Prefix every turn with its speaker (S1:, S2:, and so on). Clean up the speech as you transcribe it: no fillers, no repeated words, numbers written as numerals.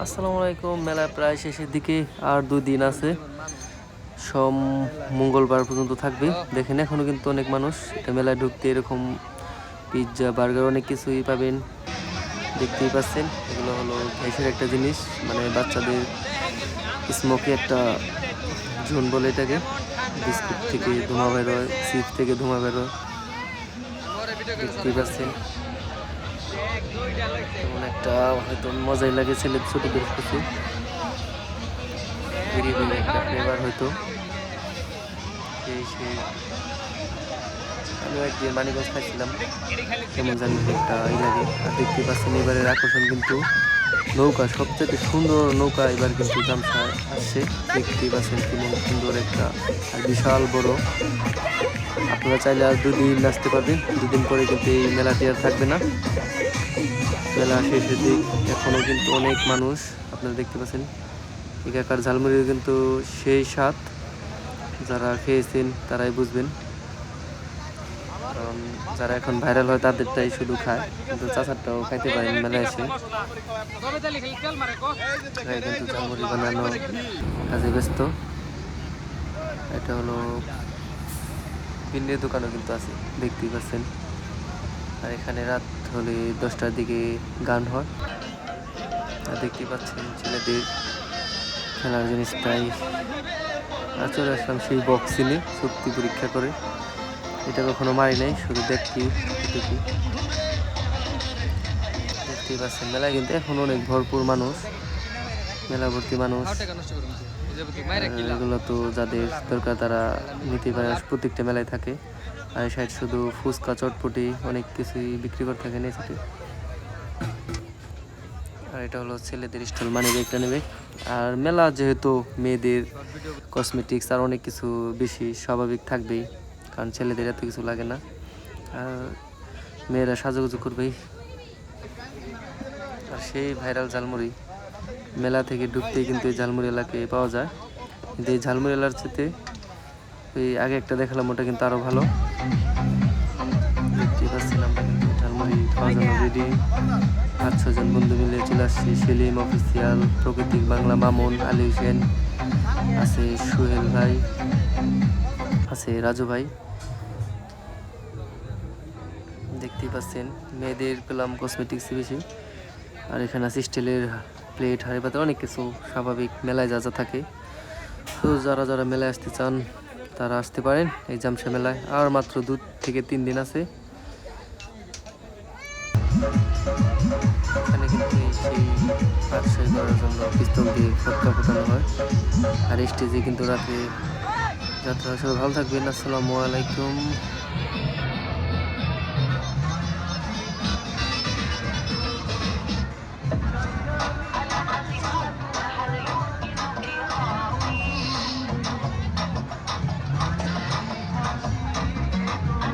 S1: আসসালামু আলাইকুম। মেলা প্রায় শেষের দিকে, আর 2 দিন আছে। সোম মঙ্গলবার পর্যন্ত থাকবে। দেখেন এখনো কিন্তু অনেক মানুষ এটা মেলায় ঢুকতে এরকম পিৎজা বার্গার অনেক কিছুই পাবেন, দেখতেই পাচ্ছেন। এগুলো হলো গ্যাসের একটা জিনিস, মানে বাচ্চাদের স্মোকি একটা জোন বলে এটাকে। বিস্কুট থেকে ধোঁয়া বেরোয়, চিপস থেকে ধোঁয়া বেরোয়, দেখতেই পাচ্ছেন। তেমন একটা হয়তো মজাই লাগে ছেলে ছোটদের কাছে, ভেরিয়েবল একটা ফ্লেভার হয়তো। সেই আমিও একদিন মানিকগঞ্জ খাইছিলাম, কেমন জানি একটা লাগে। আর দেখতে পাচ্ছেন এবারের আকর্ষণ কিন্তু নৌকা, সবচেয়ে সুন্দর নৌকা এবার কিন্তু জামশায় আসছে। দেখতেই পাচ্ছেন কেমন সুন্দর একটা, আর বিশাল বড়। আপনারা চাইলে আর 2 দিন আসতে পারবেন। 2 দিন পরে কিন্তু এই মেলাটি আর থাকবে না। মেলা শেষের দিক, এখনো কিন্তু অনেক মানুষ আপনারা দেখতে পাচ্ছেন। এখানকার ঝালমুড়িও কিন্তু সেই স্বাদ, যারা খেয়েছেন তারাই বুঝবেন। কারণ যারা এখন ভাইরাল হয় তাদেরটাই শুধু খায়, কিন্তু চাচারটাও খাইতে পারেন মেলায় এসে। কিন্তু ঝালমুড়ি বানানো কাজে ব্যস্ত। এটা হলো পিন্ডের দোকানও কিন্তু আছে, দেখতেই পাচ্ছেন। আর এখানে রাত হলে 10টার দিকে গান হয়। আর দেখতেই পাচ্ছেন ছেলেদের খেলার জিনিসটাই। আর চলে আসলাম সেই বক্সিনে, শক্তি পরীক্ষা করে। এটা কখনো মারি নাই, শুধু দেখতেই দেখতেই পাচ্ছেন। মেলায় কিন্তু এখন অনেক ভরপুর মানুষ, মেলা ভর্তি মানুষ। এগুলো তো যাদের দরকার তারা নিতে পারে, প্রত্যেকটা মেলায় থাকে। আর এই সাইড শুধু ফুচকা চটপটি অনেক কিছুই বিক্রি করে থাকেন এই সাইডে। আর এটা হলো ছেলেদের স্টল, মানে একটা নেবে। আর মেলা যেহেতু মেয়েদের কসমেটিক্স আর অনেক কিছু বেশি স্বাভাবিক থাকবেই, কারণ ছেলেদের এত কিছু লাগে না। আর মেয়েরা সাজুগুজু করবেই। আর সেই ভাইরাল ঝালমুড়ি, মেলা থেকে ঢুকতেই কিন্তু এই ঝালমুড়ি এলাকায় পাওয়া যায়। কিন্তু এই ঝালমুড়ি এলাকার চেয়ে ওই আগে একটা দেখালাম, ওটা কিন্তু আরও ভালো। দেখতেই পাচ্ছেন আমরা কিন্তু ঝালমুড়ি খাওয়ার জন্য রেডি। 5-6 জন বন্ধু মিলে চলে আসছি। সেলিম অফিসিয়াল, প্রকৃতিক বাংলা, মামুন, আলী হোসেন আছে, সোহেল ভাই আছে, রাজু ভাই। দেখতেই পাচ্ছেন মেয়েদের পেলাম কসমেটিক্স বেশি। আর এখানে আছে স্টিলের প্লেট, হাঁড়ি পাতিল, অনেক কিছু স্বাভাবিক মেলায় যা যা থাকে। তো যারা যারা মেলায় আসতে চান তারা আসতে পারেন এই জামশা মেলায়। আর মাত্র 2 থেকে 3 দিন আছে। এখানে কিন্তু সেই বাদশাহী করার জন্য পিস্তল দিয়ে ফটকা ফোটানো হয়। আর স্টেজে কিন্তু রাতে যাত্রা। সবাই ভালো থাকবেন। আসসালামু আলাইকুম।